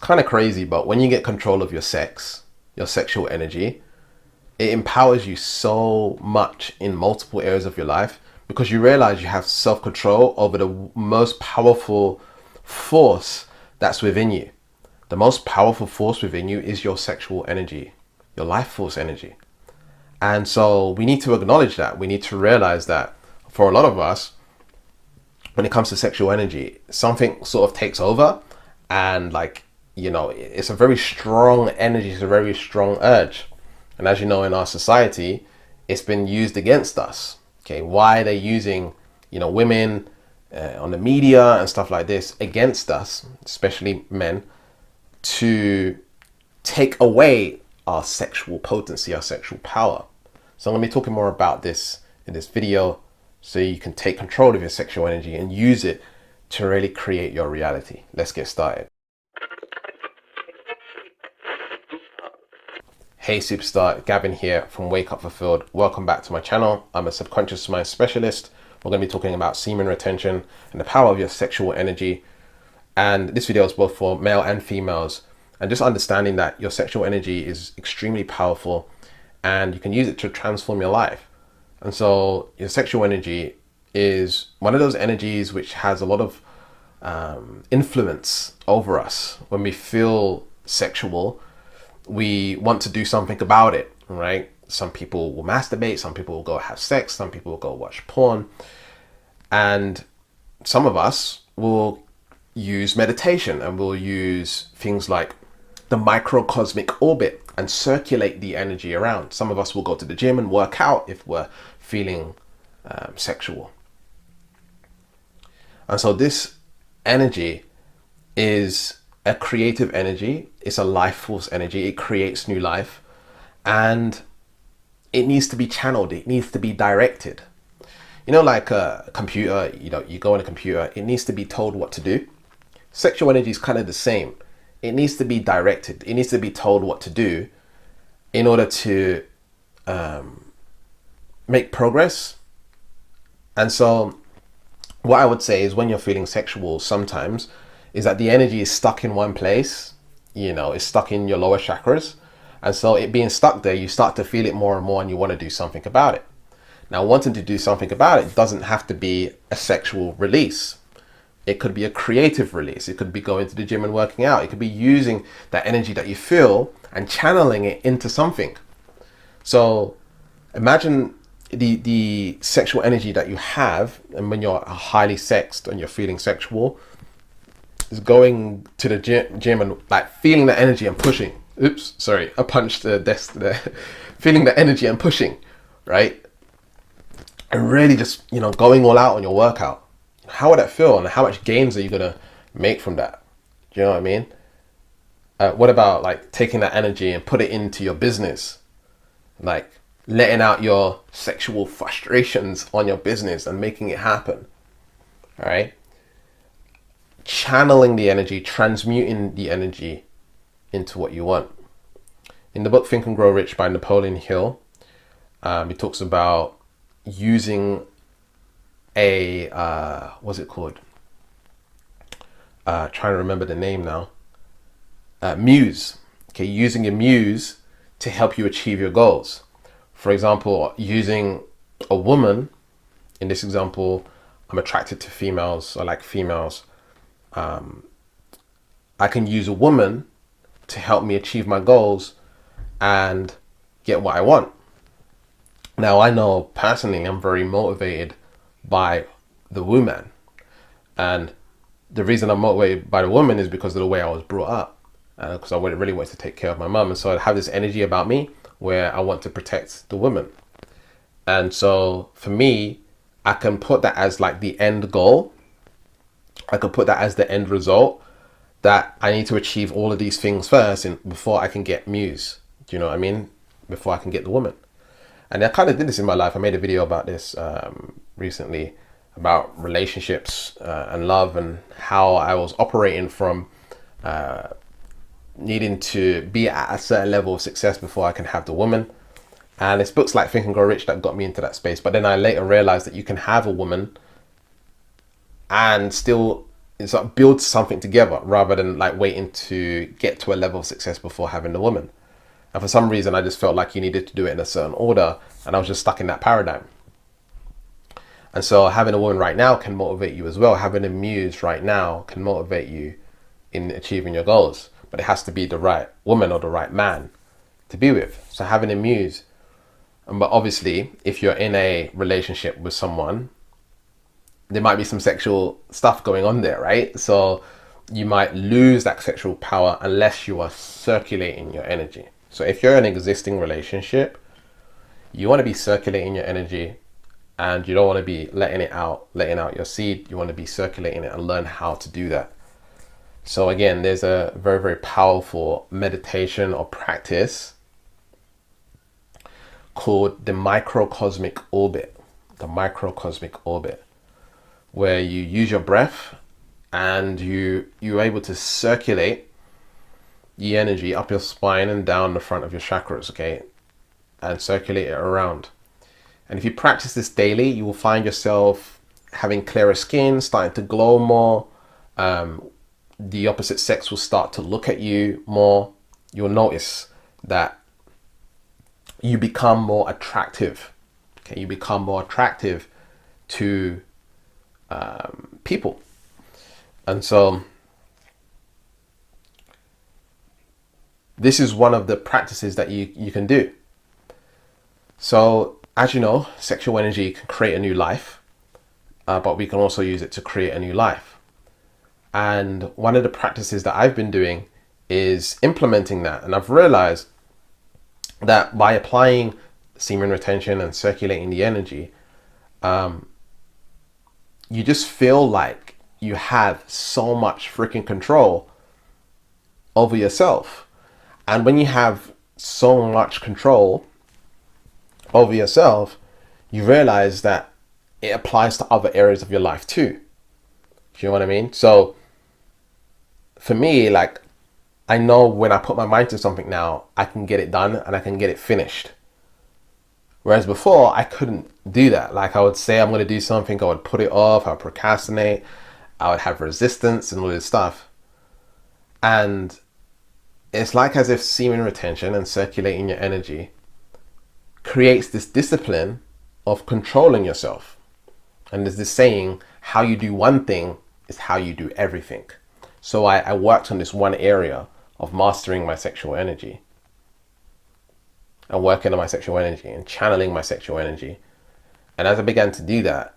kind of crazy, but when you get control of your sex, your sexual energy, it empowers you so much in multiple areas of your life, because you realize you have self-control over the most powerful force that's within you. The most powerful force within you is your sexual energy, your life force energy. And so we need to acknowledge that. We need to realize that for a lot of us, when it comes to sexual energy, something sort of takes over, and it's a very strong energy, it's a very strong urge. And as you know, in our society, it's been used against us. Okay, why are they using, women on the media and stuff like this against us, especially men, to take away our sexual potency, our sexual power? So I'm going to be talking more about this in this video, so you can take control of your sexual energy and use it to really create your reality. Let's get started. Hey superstar, Gavin here from Wake Up Fulfilled. Welcome back to my channel. I'm a subconscious mind specialist. We're going to be talking about semen retention and the power of your sexual energy. And this video is both for male and females, and just understanding that your sexual energy is extremely powerful and you can use it to transform your life. And so your sexual energy is one of those energies which has a lot of influence over us. When we feel sexual, we want to do something about it, right? Some people will masturbate, some people will go have sex, some people will go watch porn. And some of us will use meditation, and we'll use things like the microcosmic orbit and circulate the energy around. Some of us will go to the gym and work out if we're feeling sexual. And so this energy is a creative energy. It's a life force energy. It creates new life, and it needs to be channeled. It needs to be directed. Like a computer, you go on a computer, it needs to be told what to do. Sexual energy is kind of the same. It needs to be directed. It needs to be told what to do in order to make progress. And so what I would say is, when you're feeling sexual sometimes, is that the energy is stuck in one place, it's stuck in your lower chakras. And so it being stuck there, you start to feel it more and more, and you want to do something about it. Now, wanting to do something about it doesn't have to be a sexual release. It could be a creative release. It could be going to the gym and working out. It could be using that energy that you feel and channeling it into something. So imagine the sexual energy that you have, and when you're highly sexed and you're feeling sexual, is going to the gym and feeling the energy and pushing. Oops, sorry, I punched the desk there. Feeling the energy and pushing, right? And really just, going all out on your workout. How would that feel, and how much gains are you gonna make from that? Do you know what I mean? What about taking that energy and put it into your business? Letting out your sexual frustrations on your business and making it happen. All right? Channeling the energy, transmuting the energy into what you want. In the book Think and Grow Rich by Napoleon Hill, he talks about using a what's it called? Trying to remember the name now. Muse. Okay, using a muse to help you achieve your goals. For example, using a woman. In this example, I'm attracted to females. I like females. I can use a woman to help me achieve my goals and get what I want. Now, I know personally I'm very motivated by the woman, and the reason I'm motivated by the woman is because of the way I was brought up, because I really wanted to take care of my mum. And so I have this energy about me where I want to protect the woman. And so for me, I can put that as the end goal. I could put that as the end result, that I need to achieve all of these things first before I can get muse. Do you know what I mean? Before I can get the woman. And I kind of did this in my life. I made a video about this recently, about relationships and love, and how I was operating from needing to be at a certain level of success before I can have the woman. And it's books like Think and Grow Rich that got me into that space. But then I later realized that you can have a woman and still it's like build something together rather than like waiting to get to a level of success before having the woman. And for some reason, I just felt like you needed to do it in a certain order, and I was just stuck in that paradigm. And so having a woman right now can motivate you as well. Having a muse right now can motivate you in achieving your goals, but it has to be the right woman or the right man to be with. So having a muse, but obviously if you're in a relationship with someone, there might be some sexual stuff going on there, right? So you might lose that sexual power unless you are circulating your energy. So if you're in an existing relationship, you want to be circulating your energy, and you don't want to be letting out your seed. You want to be circulating it and learn how to do that. So again, there's a very, very powerful meditation or practice called the microcosmic orbit. The microcosmic orbit, where you use your breath and you're able to circulate the energy up your spine and down the front of your chakras, okay? And circulate it around. And if you practice this daily, you will find yourself having clearer skin, starting to glow more. The opposite sex will start to look at you more. You'll notice that you become more attractive. Okay, you become more attractive to people. And so this is one of the practices that you can do. So as you know, sexual energy can create a new life, but we can also use it to create a new life. And one of the practices that I've been doing is implementing that. And I've realized that by applying semen retention and circulating the energy, you just feel like you have so much freaking control over yourself. And when you have so much control over yourself, you realize that it applies to other areas of your life too. Do you know what I mean? So for me, like, I know when I put my mind to something now, I can get it done and I can get it finished. Whereas before, I couldn't do that. Like, I would say I'm going to do something, I would put it off, I would procrastinate, I would have resistance and all this stuff. And it's like as if semen retention and circulating your energy creates this discipline of controlling yourself. And there's this saying, how you do one thing is how you do everything. So I worked on this one area of mastering my sexual energy and working on my sexual energy and channeling my sexual energy. And as I began to do that,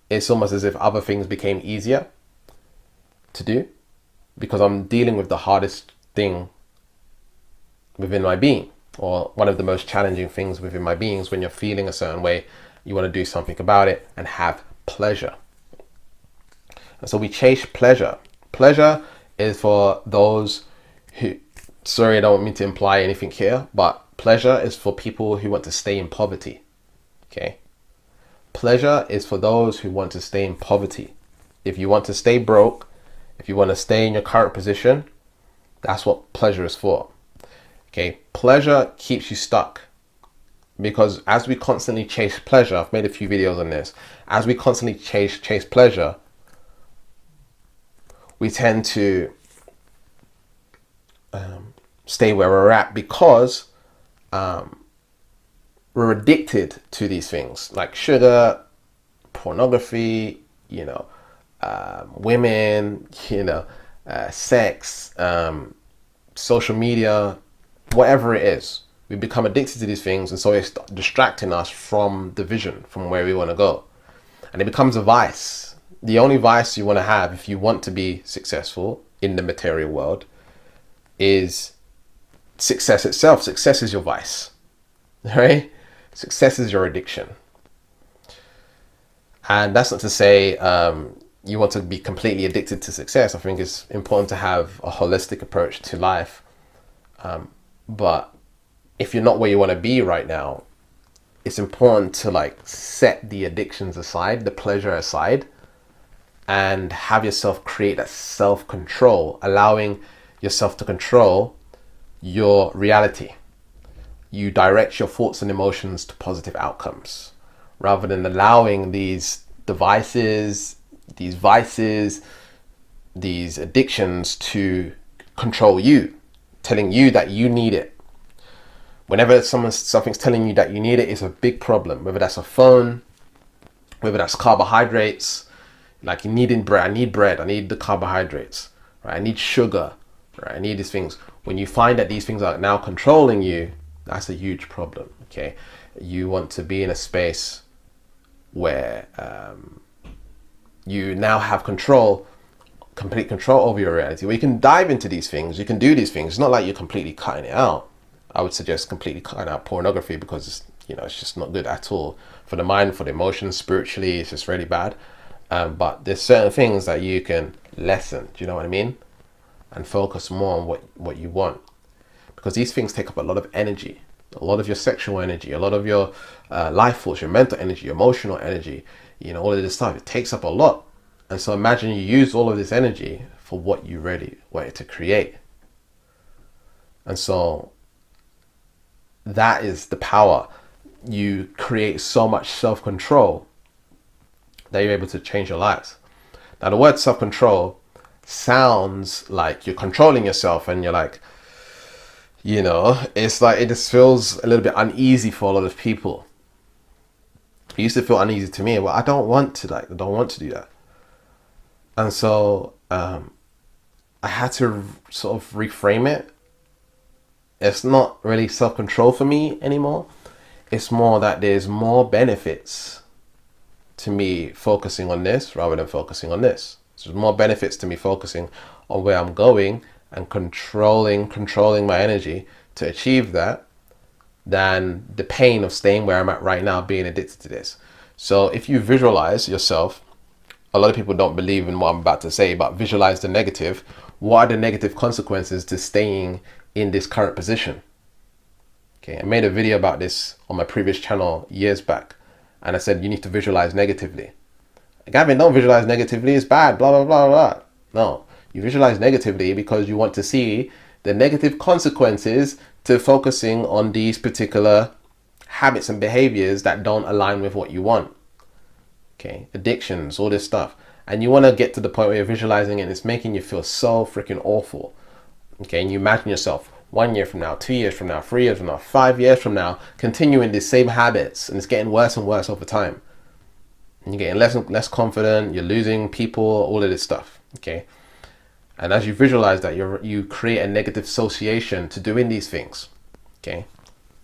it's almost as if other things became easier to do because I'm dealing with the hardest thing within my being, or one of the most challenging things within my being is when you're feeling a certain way, you want to do something about it and have pleasure. And so we chase pleasure. Pleasure is for those who, sorry, I don't mean to imply anything here, but pleasure is for people who want to stay in poverty. Okay? Pleasure is for those who want to stay in poverty. If you want to stay broke, if you want to stay in your current position, that's what pleasure is for. Okay, pleasure keeps you stuck, because as we constantly chase pleasure, I've made a few videos on this, as we constantly chase pleasure, we tend to stay where we're at because we're addicted to these things like sugar, pornography, women, sex, social media, whatever it is. We become addicted to these things, and so it's distracting us from the vision, from where we want to go. And it becomes a vice. The only vice you want to have if you want to be successful in the material world is success itself. Success is your vice, right? Success is your addiction. And that's not to say you want to be completely addicted to success. I think it's important to have a holistic approach to life. But if you're not where you want to be right now, it's important to set the addictions aside, the pleasure aside, and have yourself create that self-control, allowing yourself to control your reality. You direct your thoughts and emotions to positive outcomes rather than allowing these devices, these vices these addictions to control you, telling you that you need it. Whenever something's telling you that you need it, it's a big problem. Whether that's a phone, whether that's carbohydrates, like you needing bread. I need bread. I need the carbohydrates. Right? I need sugar. Right? I need these things. When you find that these things are now controlling you, that's a huge problem. Okay, you want to be in a space where you now have control, complete control over your reality, where you can dive into these things, you can do these things. It's not like you're completely cutting it out. I would suggest completely cutting out pornography, because it's just not good at all for the mind, for the emotions, spiritually. It's just really bad. But there's certain things that you can lessen. Do you know what I mean? And focus more on what you want, because these things take up a lot of energy, a lot of your sexual energy, a lot of your life force, your mental energy, your emotional energy. All of this stuff, it takes up a lot. And so imagine you use all of this energy for what you really wanted to create. And so that is the power. You create so much self-control that you're able to change your lives. Now, the word self-control sounds like you're controlling yourself, and you're like, it's like, it just feels a little bit uneasy for a lot of people. It used to feel uneasy to me. Well, I don't want to do that. And so I had to sort of reframe it. It's not really self-control for me anymore. It's more that there's more benefits to me focusing on this rather than focusing on this. So there's more benefits to me focusing on where I'm going and controlling my energy to achieve that, than the pain of staying where I'm at right now, being addicted to this. So if you visualize yourself, a lot of people don't believe in what I'm about to say, but visualize the negative. What are the negative consequences to staying in this current position? Okay, I made a video about this on my previous channel years back, and I said you need to visualize negatively. Gavin, don't visualize negatively, it's bad, blah, blah, blah, blah. No, you visualize negatively because you want to see the negative consequences to focusing on these particular habits and behaviors that don't align with what you want. Okay, addictions, all this stuff. And you want to get to the point where you're visualizing it and it's making you feel so freaking awful. Okay, and you imagine yourself 1 year from now, 2 years from now, 3 years from now, 5 years from now, continuing these same habits, and it's getting worse and worse over time. And you're getting less and less confident, you're losing people, all of this stuff. Okay, and as you visualize that, you create a negative association to doing these things. Okay,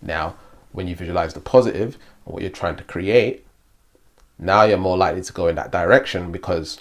now when you visualize the positive or what you're trying to create, now you're more likely to go in that direction, because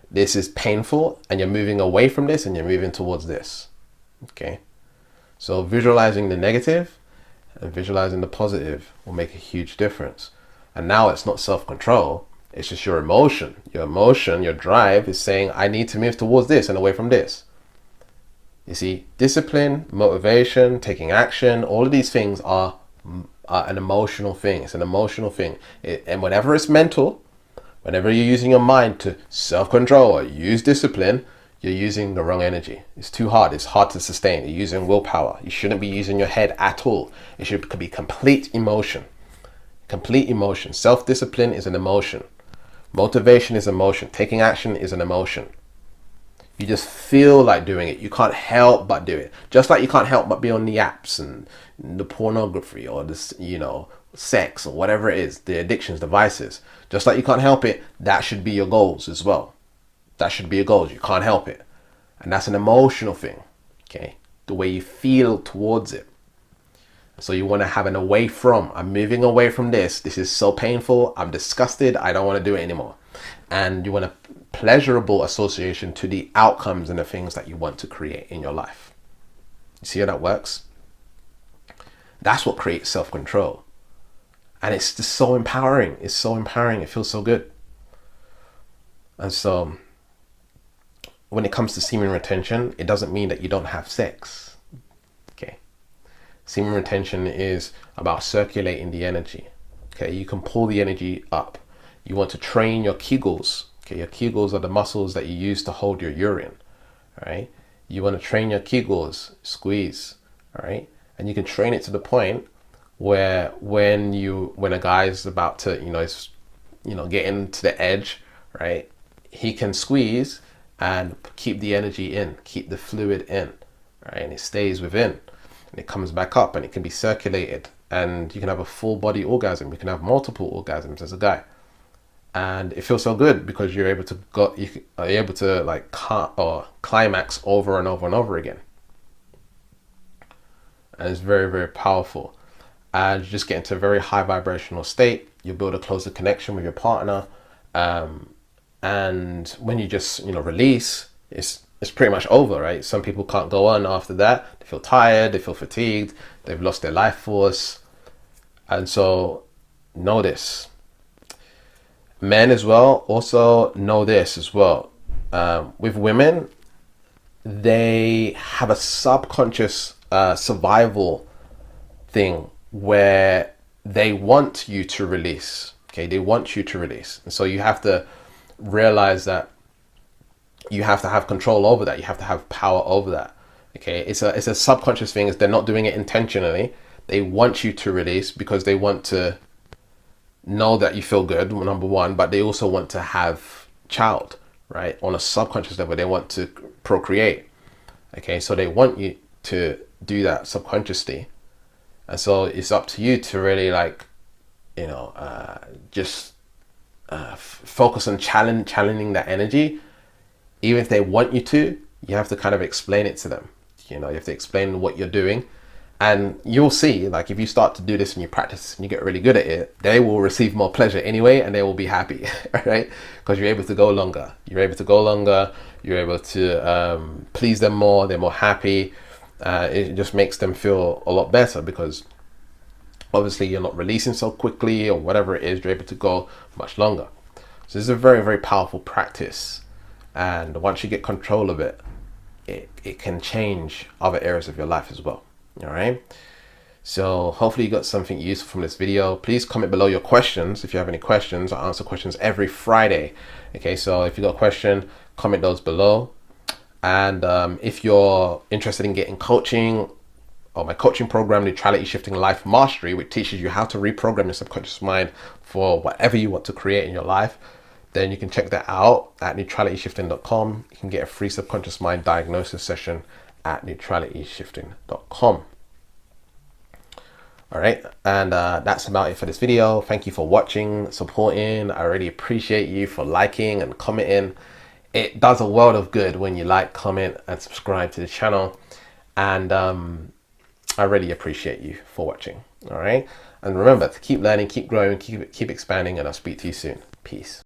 this is painful and you're moving away from this and you're moving towards this. Okay, so visualizing the negative and visualizing the positive will make a huge difference. And now it's not self-control, it's just your emotion. Your emotion, your drive is saying, I need to move towards this and away from this. You see, discipline, motivation, taking action, all of these things are an emotional thing. It's an emotional thing. And whenever it's mental, whenever you're using your mind to self-control or use discipline, you're using the wrong energy. It's too hard. It's hard to sustain. You're using willpower. You shouldn't be using your head at all. It should be complete emotion. Complete emotion. Self-discipline is an emotion. Motivation is emotion. Taking action is an emotion. You just feel like doing it. You can't help but do it. Just like you can't help but be on the apps and the pornography or this, sex or whatever it is, the addictions, the vices. Just like you can't help it, that should be your goals as well. That should be your goals. You can't help it. And that's an emotional thing. Okay. The way you feel towards it. So you want to have an away from. I'm moving away from this. This is so painful. I'm disgusted. I don't want to do it anymore. And you want a pleasurable association to the outcomes and the things that you want to create in your life. You see how that works? That's what creates self-control. And it's just so empowering. It's so empowering. It feels so good. And so when it comes to semen retention, it doesn't mean that you don't have sex. Okay. Semen retention is about circulating the energy. Okay. You can pull the energy up. You want to train your Kegels. Okay. Your Kegels are the muscles that you use to hold your urine. All right. You want to train your Kegels, squeeze. All right. And you can train it to the point where when a guy is about to, getting to the edge, right, he can squeeze and keep the energy in, keep the fluid in, right? And it stays within and it comes back up and it can be circulated, and you can have a full body orgasm. You can have multiple orgasms as a guy. And it feels so good because you're able to are able to like climax over and over and over again. And it's very, very powerful. And you just get into a very high vibrational state. You build a closer connection with your partner. And when you just, release, it's pretty much over, right? Some people can't go on after that. They feel tired, they feel fatigued, they've lost their life force. And so know this. Men as well, also know this as well. With women, they have a subconscious survival thing where they want you to release. Okay, they want you to release. And so you have to realize that you have to have control over that. You have to have power over that. Okay, it's a subconscious thing. They're not doing it intentionally. They want you to release because they want to know that you feel good, number one, but they also want to have child, right? On a subconscious level, they want to procreate. Okay, so they want you to do that subconsciously. And so it's up to you to really focus on challenging that energy. Even if they want you to, you have to kind of explain it to them. You have to explain what you're doing. And you'll see, like, if you start to do this and you practice and you get really good at it, they will receive more pleasure anyway, and they will be happy, right? Because you're able to go longer. You're able to please them more. They're more happy. It just makes them feel a lot better because obviously you're not releasing so quickly or whatever it is. You're able to go much longer. So this is a very, very powerful practice. And once you get control of it, it can change other areas of your life as well. All right. So hopefully you got something useful from this video. Please comment below your questions. If you have any questions, I answer questions every Friday. Okay. So if you got a question, comment those below. And if you're interested in getting coaching or my coaching program, Neutrality Shifting Life Mastery, which teaches you how to reprogram your subconscious mind for whatever you want to create in your life, then you can check that out at neutralityshifting.com. You can get a free subconscious mind diagnosis session at neutralityshifting.com. All right, and that's about it for this video. Thank you for watching, supporting. I really appreciate you for liking and commenting. It does a world of good when you like, comment, and subscribe to the channel. And I really appreciate you for watching. All right, and remember to keep learning, keep growing, keep expanding, and I'll speak to you soon. Peace.